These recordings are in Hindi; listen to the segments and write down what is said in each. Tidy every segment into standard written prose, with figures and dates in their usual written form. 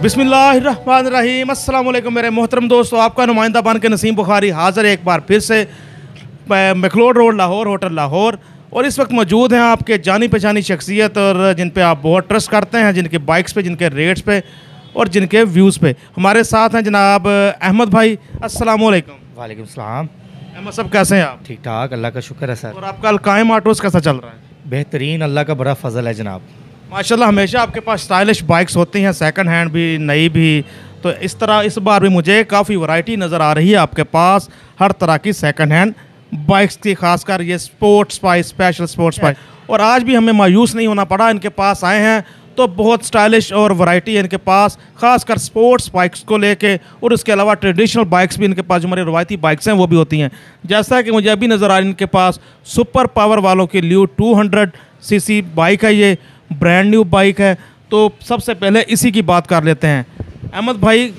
बिस्मिल्लाहिर्रहमानिर्रहीम। अस्सलाम वालेकुम मेरे मोहतरम दोस्तों, आपका नुमाइंदा बन के नसीम बुखारी हाज़िर एक बार फिर से मैक्लोड रोड लाहौर, होटल लाहौर। और इस वक्त मौजूद हैं आपके जानी पहचानी शख्सियत और जिन पे आप बहुत ट्रस्ट करते हैं, जिनके बाइक्स पे, जिनके रेट्स पे और जिनके व्यूज़ पे। हमारे साथ हैं जनाब अहमद भाई। अस्सलाम वालेकुम। वालेकुम सलाम। अहमद साहब कैसे हैं आप? ठीक ठाक, अल्लाह का शुक्र है सर। और आपका अलकायम ऑटोज़ कैसा चल रहा है? बेहतरीन, अल्लाह का बड़ा फजल है जनाब। माशाल्लाह, हमेशा आपके पास स्टाइलिश बाइक्स होती हैं, सेकंड हैंड भी, नई भी। तो इस तरह इस बार भी मुझे काफ़ी वैरायटी नज़र आ रही है आपके पास हर तरह की सेकंड हैंड बाइक्स की, खासकर ये sports bike, special sports bike. और आज भी हमें मायूस नहीं होना पड़ा, इनके पास आए हैं तो बहुत स्टाइलिश और वैरायटी है इनके पास, खासकर स्पोर्ट्स बाइक्स को लेके। और उसके अलावा ट्रेडिशनल बाइक्स भी इनके पास, जो हमारी रवायती बाइक्स हैं वो भी होती हैं। जैसा कि मुझे अभी नज़र आ रही है इनके पास सुपर पावर वालों की ल्यू 200 सीसी बाइक है, ये ब्रांड न्यू बाइक है। तो सबसे पहले इसी की बात कर लेते हैं। अहमद भाई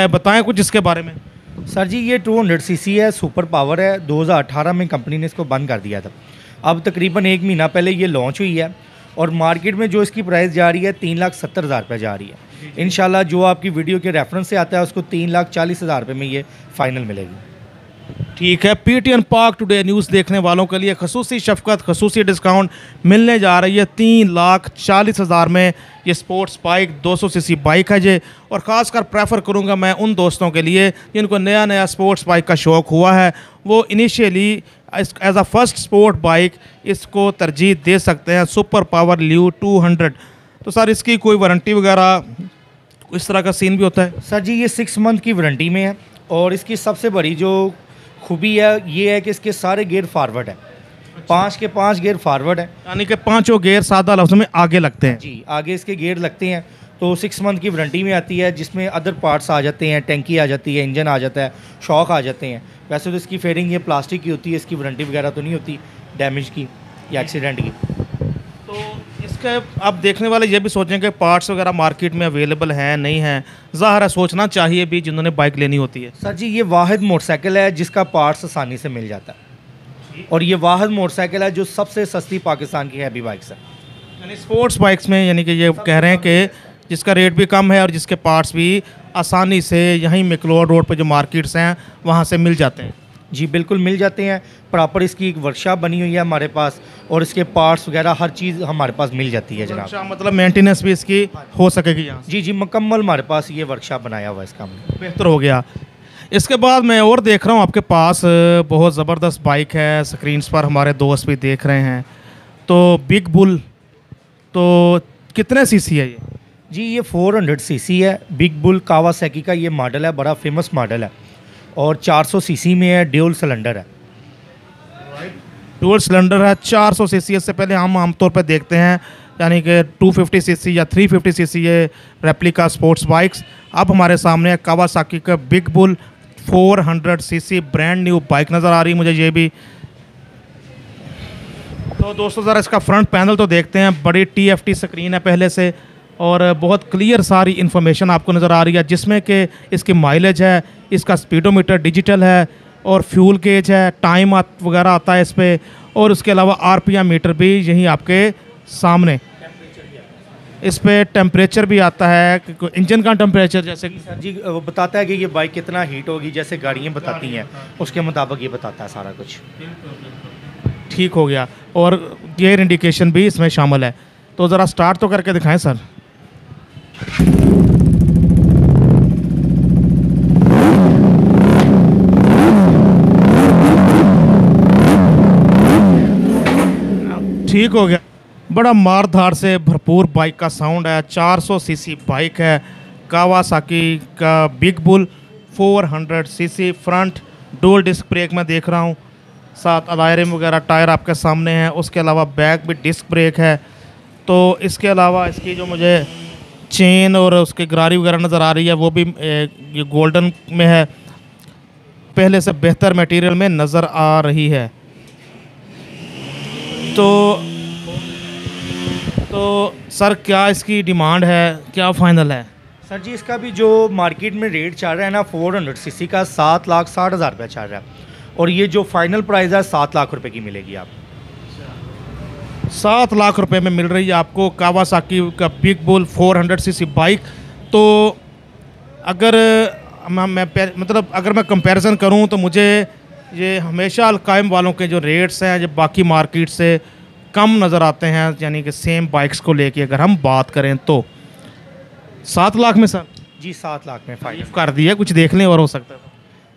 बताएं कुछ इसके बारे में। सर जी, ये 200 सीसी है, सुपर पावर है। 2018 में कंपनी ने इसको बंद कर दिया था। अब तकरीबन 1 महीना पहले ये लॉन्च हुई है और मार्केट में जो इसकी प्राइस जा रही है 3,70,000 रुपये जा रही है। इंशाल्लाह जो आपकी वीडियो के रेफरेंस से आता है उसको 3,40,000 रुपये में ये फ़ाइनल मिलेगी। ठीक है, पीटीएन पार्क टुडे न्यूज़ देखने वालों के लिए खसूसी शफ़क़त, खसूसी डिस्काउंट मिलने जा रही है 3,40,000 में। ये स्पोर्ट्स बाइक 200 सीसी बाइक है ये। और ख़ासकर प्रेफर करूँगा मैं उन दोस्तों के लिए जिनको नया नया स्पोर्ट्स बाइक का शौक़ हुआ है, वो initially as a first sport bike इसको तरजीह दे सकते हैं, सुपर पावर ल्यू 200। तो सर, इसकी कोई वारंटी वगैरह इस तरह का सीन भी होता है? सर जी, ये 6 मंथ की वारंटी में है। और इसकी सबसे बड़ी जो खूबी है ये है कि इसके सारे गियर फारवर्ड है। 5 के 5 गियर फारवर्ड है, यानी कि पाँचों गियर सादा लफ्ज़ में आगे लगते हैं। जी, आगे इसके गियर लगते हैं। तो 6 मंथ की वारंटी में आती है, जिसमें अदर पार्ट्स आ जाते हैं, टैंकी आ जाती है, इंजन आ जाता है, शॉक आ जाते हैं। वैसे तो इसकी फेयरिंग ये प्लास्टिक की होती है, इसकी वारंटी वगैरह तो नहीं होती डैमेज की या एक्सीडेंट की। तो इसके आप देखने वाले ये भी सोचें कि पार्ट्स वगैरह मार्केट में अवेलेबल हैं नहीं हैं। ज़ाहिर है सोचना चाहिए भी जिन्होंने बाइक लेनी होती है। सर जी, ये वाहिद मोटरसाइकिल है जिसका पार्ट्स आसानी से मिल जाता है। और ये वाहिद मोटरसाइकिल है जो सबसे सस्ती पाकिस्तान की हैवी बाइक्स है। यानी स्पोर्ट्स बाइक्स में, यानी कि ये कह रहे हैं कि जिसका रेट भी कम है और जिसके पार्ट्स भी आसानी से यहीं मैक्लोड रोड पर जो मार्केट्स हैं वहाँ से मिल जाते हैं। जी बिल्कुल मिल जाते हैं। प्रॉपर इसकी एक वर्कशॉप बनी हुई है हमारे पास और इसके पार्ट्स वगैरह हर चीज़ हमारे पास मिल जाती है जनाब। अच्छा, मतलब मेंटेनेंस भी इसकी हो सकेगी यहाँ? जी जी, मुकम्मल हमारे पास ये वर्कशॉप बनाया हुआ है इसका। बेहतर हो गया। इसके बाद मैं और देख रहा हूँ आपके पास बहुत ज़बरदस्त बाइक है, स्क्रीन्स पर हमारे दोस्त भी देख रहे हैं। तो बिग बुल, तो कितने सीसी है ये? जी, ये 400 सीसी है। बिग बुल कावासाकी का ये मॉडल है, बड़ा फेमस मॉडल है और 400 सीसी में है, ड्यूल सिलेंडर है। ड्यूल सिलेंडर है, 400 सीसी। इससे पहले हम आमतौर पर देखते हैं यानी कि 250 सीसी या 350 सीसी ये रेप्लिका स्पोर्ट्स बाइक्स। अब हमारे सामने कावासाकी का big bull 400 CC brand new bike नज़र आ रही है मुझे ये भी। तो दोस्तों ज़रा इसका फ्रंट पैनल तो देखते हैं। बड़ी TFT स्क्रीन है पहले से और बहुत क्लियर सारी इन्फॉर्मेशन आपको नज़र आ रही है, जिसमें कि इसकी माइलेज है, इसका स्पीडोमीटर डिजिटल है और फ्यूल गेज है, टाइम वगैरह आता है इस पर। और उसके अलावा RPM मीटर भी यहीं आपके सामने, इस पे टेम्परेचर भी आता है, इंजन का टेम्परेचर जैसे सर जी वो बताता है कि ये बाइक कितना हीट होगी, जैसे गाड़ियाँ बताती हैं उसके मुताबिक ये बताता है सारा कुछ। ठीक हो गया। और गियर इंडिकेशन भी इसमें शामिल है। तो ज़रा स्टार्ट तो करके दिखाएं सर। ठीक हो गया। बड़ा मारधार से भरपूर बाइक का साउंड है। 400 सीसी बाइक है, कावासाकी का big bull 400 CC. Front dual disc brake में देख रहा हूँ, साथ अलायरिम वगैरह टायर आपके सामने हैं। उसके अलावा बैक भी डिस्क ब्रेक है। तो इसके अलावा इसकी जो मुझे चेन और उसकी गरारी वगैरह नज़र आ रही है वो भी ये गोल्डन में है, पहले से बेहतर मटेरियल में नज़र आ रही है। तो सर क्या इसकी डिमांड है, क्या फाइनल है? सर जी, इसका भी जो मार्केट में रेट चल रहा है ना 400 सीसी का 7,60,000 रुपये चल रहा है। और ये जो फाइनल प्राइस है 7 लाख रुपए की मिलेगी आप। 7 लाख रुपए में मिल रही है आपको कावासाकी का बिग बुल 400 सीसी बाइक। तो अगर मतलब अगर मैं कंपैरिजन करूं तो मुझे ये हमेशा अलकायम वालों के जो रेट्स हैं जो बाकी मार्केट से कम नज़र आते हैं, यानी कि सेम बाइक्स को लेके अगर हम बात करें तो 7 लाख में सर जी 7 लाख में फाइनल कर दिया, कुछ देख लें और हो सकता है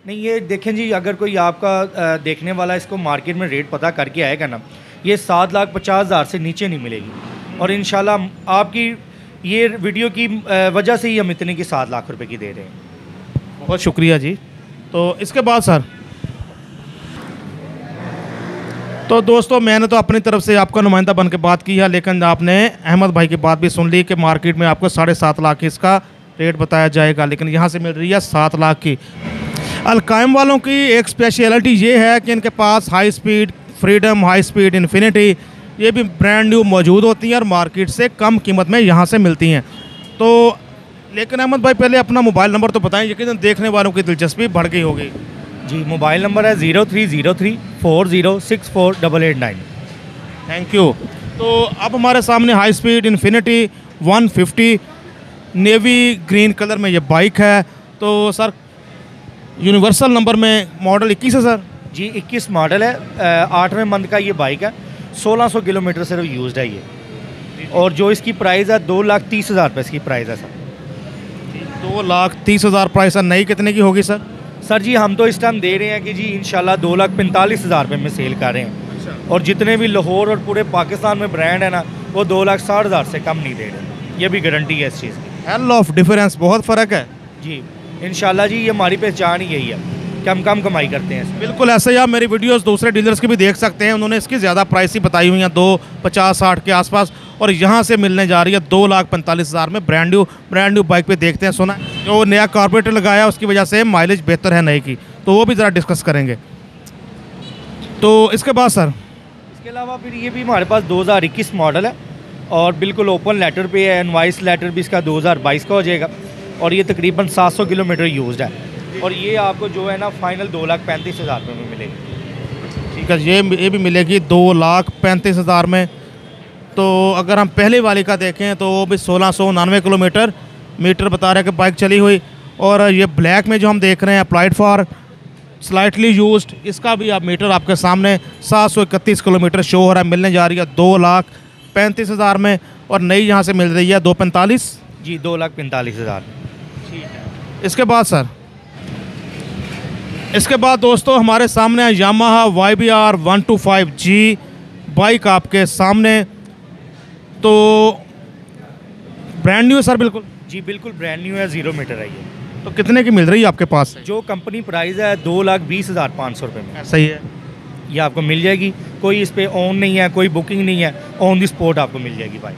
नहीं। ये देखें जी, अगर कोई आपका देखने वाला इसको मार्केट में रेट पता करके आएगा ना, ये 7,50,000 से नीचे नहीं मिलेगी। और इंशाल्लाह आपकी ये वीडियो की वजह से ही हम इतने की 7 लाख रुपए की दे रहे हैं। बहुत शुक्रिया जी। तो इसके बाद सर, तो दोस्तों मैंने तो अपनी तरफ से आपका नुमाइंदा बन के बात की है, लेकिन आपने अहमद भाई की बात भी सुन ली कि मार्केट में आपको 7.5 लाख की इसका रेट बताया जाएगा, लेकिन यहाँ से मिल रही है 7 लाख की। अलकायम वालों की एक स्पेशलिटी ये है कि इनके पास high speed freedom, high speed infinity, ये भी ब्रांड न्यू मौजूद होती हैं और मार्केट से कम कीमत में यहाँ से मिलती हैं। तो लेकिन अहमद भाई पहले अपना मोबाइल नंबर तो बताएं, यकीनन देखने वालों की दिलचस्पी बढ़ गई होगी। जी मोबाइल नंबर है 0303406889। Thank you. तो अब हमारे सामने high speed infinity 150 navy green colour में ये बाइक है। तो सर यूनिवर्सल नंबर में मॉडल 21 है सर? जी 21 मॉडल है, 8वें मंथ का ये बाइक है, 1600 किलोमीटर सिर्फ यूज्ड है ये। और जो इसकी प्राइस है 2,30,000 रुपये इसकी प्राइस है सर। 2,30,000 प्राइस है। नई कितने की होगी सर? सर जी हम तो इस टाइम दे रहे हैं कि जी इंशाल्लाह 2,45,000 रुपये में सेल कर रहे हैं। और जितने भी लाहौर और पूरे पाकिस्तान में ब्रांड है ना, वो 2,60,000 से कम नहीं दे रहे। ये भी गारंटी है इस चीज़ की। हेल ऑफ डिफरेंस, बहुत फ़र्क है जी। इंशाल्लाह जी ये हमारी पहचान ही यही है कि हम कम कमाई करते हैं। बिल्कुल ऐसे ही आप मेरी वीडियोस दूसरे डीलर्स की भी देख सकते हैं, उन्होंने इसकी ज़्यादा प्राइस ही बताई हुई हैं 2,50-60 के आसपास, और यहाँ से मिलने जा रही है 2,45,000 में ब्रांड न्यू बाइक पे। देखते हैं, सुना जो नया कार्बोरेटर लगाया उसकी वजह से माइलेज बेहतर है नई की, तो वो भी ज़रा डिस्कस करेंगे। तो इसके बाद सर, इसके अलावा फिर ये भी हमारे पास 2021 मॉडल है और बिल्कुल ओपन लेटर पे है। इनवाइस लेटर भी इसका 2022 का हो जाएगा और ये तकरीबन 700 किलोमीटर यूज्ड है। और ये आपको जो है ना फाइनल 2,35,000 रुपये में मिलेगी। ठीक है, ये भी मिलेगी 2,35,000 में। तो अगर हम पहले वाली का देखें तो वो भी 1,699 किलोमीटर बता रहे हैं कि बाइक चली हुई। और ये ब्लैक में जो हम देख रहे हैं अप्लाइड फॉर स्लाइटली यूज्ड, इसका भी आप मीटर आपके सामने 731 किलोमीटर शो हो रहा है। मिलने जा रही है 2,35,000 में, और नई यहाँ से मिल रही है 2,45। जी 2,45,000। इसके बाद सर, इसके बाद दोस्तों हमारे सामने है यामाहा YBR 125G बाइक आपके सामने। तो ब्रांड न्यू है सर? बिल्कुल जी बिल्कुल ब्रांड न्यू है, 0 मीटर है ये। तो कितने की मिल रही है आपके पास? जो कंपनी प्राइस है 2,20,500 रुपये में। सही है, ये आपको मिल जाएगी। कोई इस पर ऑन नहीं है, कोई बुकिंग नहीं है, ऑन द स्पॉट आपको मिल जाएगी बाइक।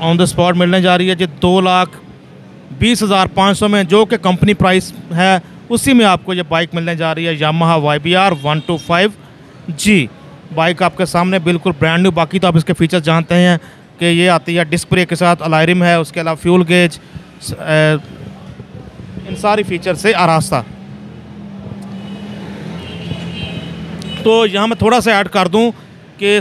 ऑन द स्पॉट मिलने जा रही है जी 2,20,500 में, जो कि कंपनी प्राइस है उसी में आपको ये बाइक मिलने जा रही है। यामाहा YBR 125G बाइक आपके सामने बिल्कुल ब्रांड न्यू। बाकी तो आप इसके फीचर्स जानते हैं कि ये आती है डिस्क ब्रेक के साथ, अलायरिम है, उसके अलावा फ्यूल गेज, इन सारी फीचर से आरास्ता। तो यहाँ मैं थोड़ा सा ऐड कर दूँ कि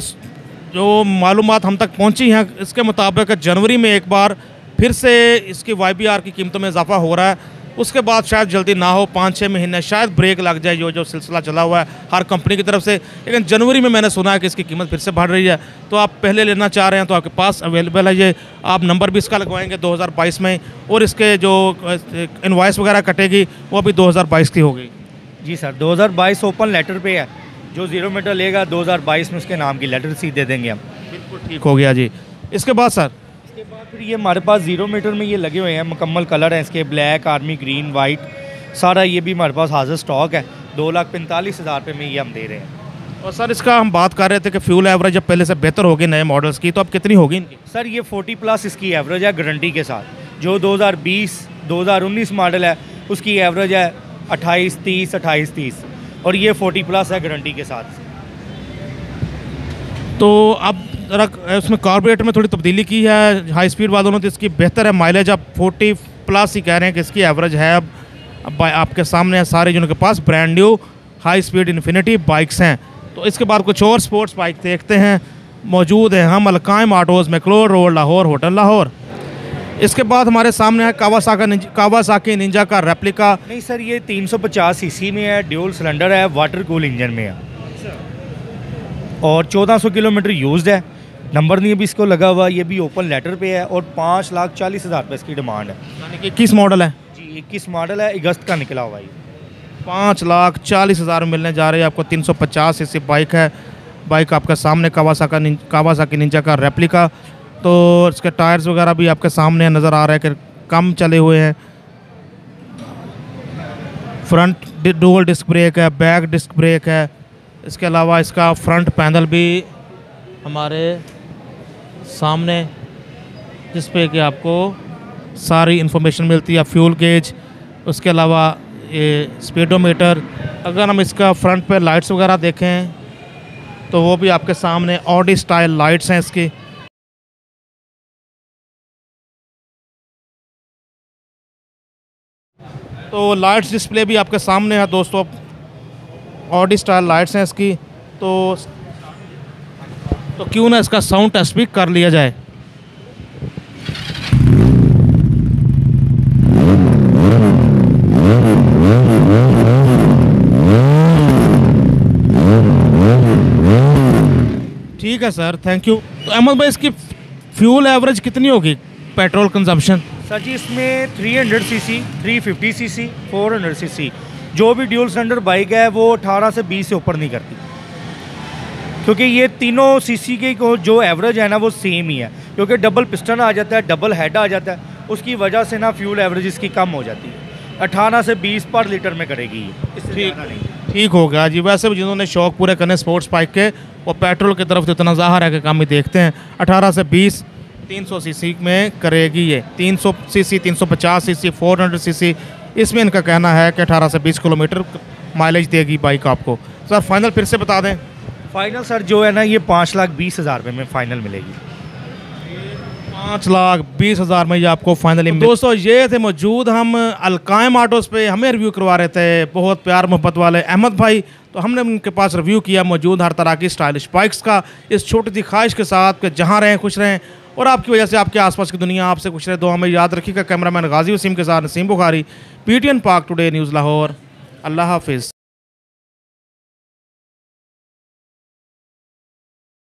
जो मालूमात हम तक पहुँची हैं इसके मुताबिक जनवरी में एक बार फिर से इसकी YBR की कीमतों में इजाफा हो रहा है। उसके बाद शायद जल्दी ना हो, 5-6 महीने शायद ब्रेक लग जाए, जो सिलसिला चला हुआ है हर कंपनी की तरफ से। लेकिन जनवरी में मैंने सुना है कि इसकी कीमत फिर से बढ़ रही है। तो आप पहले लेना चाह रहे हैं तो आपके पास अवेलेबल है ये। आप नंबर भी इसका लगवाएंगे 2022 में, और इसके जो इनवॉइस वगैरह कटेगी वो भी 2022 की होगी। जी सर 2022 ओपन लेटर पे है। जो 0 मीटर लेगा 2022 में उसके नाम की लेटर सी दे देंगे हम। बिल्कुल ठीक हो गया जी। इसके बाद सर, इसके बाद फिर ये हमारे पास 0 मीटर में ये लगे हुए हैं, मुकम्मल कलर हैं इसके, ब्लैक, आर्मी ग्रीन, वाइट, सारा ये भी हमारे पास हाजिर स्टॉक है। 2,45,000 रुपये में ये हम दे रहे हैं। और सर इसका हम बात कर रहे थे कि फ्यूल एवरेज जब पहले से बेहतर होगी नए मॉडल्स की, तो अब कितनी होगी इनकी? सर ये 40+ इसकी एवरेज है गारंटी के साथ। जो 2020-2019 मॉडल है उसकी एवरेज है 28-30, 28-30, और ये 40+ है गारंटी के साथ। तो अब ज़रा उसमें कार्बोरेटर में थोड़ी तब्दीली की है हाई स्पीड वालों ने, तो इसकी बेहतर है माइलेज। अब 40+ ही कह रहे हैं कि इसकी एवरेज है। अब आपके सामने है सारे जिनके पास brand new high speed infinity bikes हैं। तो इसके बाद कुछ और स्पोर्ट्स बाइक देखते हैं। मौजूद है हम Alqaim autos, McLeod road, Lahore, hotel Lahore. इसके बाद हमारे सामने है कावासाकी निंजा का रेप्लिका। नहीं सर, ये 350 सीसी में है, ड्यूल सिलेंडर है, वाटर कूल इंजन में है और 1400 किलोमीटर यूज्ड है। नंबर नहीं अभी इसको लगा हुआ, ये भी ओपन लेटर पे है और 5,40,000 रुपये इसकी डिमांड है। यानी कि 21 मॉडल है जी, 21 मॉडल है, अगस्त का निकला हुआ है। 5,40,000 में मिलने जा रही है आपको। 350 सीसी बाइक है। बाइक आपके सामने कावासाकी निंजा का रेप्लिका। तो इसके टायर्स वगैरह भी आपके सामने नज़र आ रहे हैं कि कम चले हुए हैं। फ्रंट डुअल डिस्क ब्रेक है, बैक डिस्क ब्रेक है। इसके अलावा इसका फ्रंट पैनल भी हमारे सामने, जिस पे कि आपको सारी इन्फॉर्मेशन मिलती है। फ्यूल गेज, उसके अलावा ये स्पीडोमीटर। अगर हम इसका फ्रंट पे लाइट्स वगैरह देखें तो वो भी आपके सामने ऑडी स्टाइल लाइट्स हैं इसकी। तो लाइट्स डिस्प्ले भी आपके सामने है दोस्तों, ऑडी स्टाइल लाइट्स हैं इसकी। तो क्यों ना इसका साउंड टेस्ट भी कर लिया जाए। ठीक है सर, थैंक यू। तो अहमद भाई, इसकी फ्यूल एवरेज कितनी होगी, पेट्रोल कंजम्पशन? सर जी, इसमें 300 सीसी, 350 सीसी, 400 सीसी जो भी ड्यूल सिलेंडर बाइक है वो 18 से 20 से ऊपर नहीं करती, क्योंकि ये तीनों सीसी के जो एवरेज है ना वो सेम ही है, क्योंकि डबल पिस्टन आ जाता है, डबल हेड आ जाता है, उसकी वजह से ना फ्यूल एवरेज इसकी कम हो जाती है। 18 से 20 पर लीटर में करेगी ये। ठीक हो गया जी। वैसे भी जिन्होंने शौक पूरे करने स्पोर्ट्स बाइक के, वो पेट्रोल की तरफ तो इतना ज़ाहिर है कि कम ही देखते हैं। 18 से 20 300 सीसी में करेगी ये। 300 सीसी, 350 सीसी, 400 सीसी, इसमें इनका कहना है कि 18 से 20 किलोमीटर माइलेज देगी बाइक आपको। सर फाइनल फिर से बता दें। फाइनल सर जो है ना, ये 5,20,000 रुपये में फ़ाइनल मिलेगी। 5,20,000 में ये आपको फाइनली। दोस्तों ये थे मौजूद हम अलकायम ऑटोज़ पे, हमें रिव्यू करवा रहे थे बहुत प्यार मोहब्बत वाले अहमद भाई। तो हमने उनके पास रिव्यू किया मौजूद हर तरह की स्टाइलिश बाइक्स का, इस छोटी सी ख्वाहिश के साथ कि जहाँ रहें खुश रहें और आपकी वजह से आपके आसपास की दुनिया आपसे खुश रहे। दुआ में याद रखिएगा। कैमरामैन गाजी वसीम के साथ नसीम बुखारी, PTN पाक टुडे न्यूज़ लाहौर। अल्लाह हाफिज़।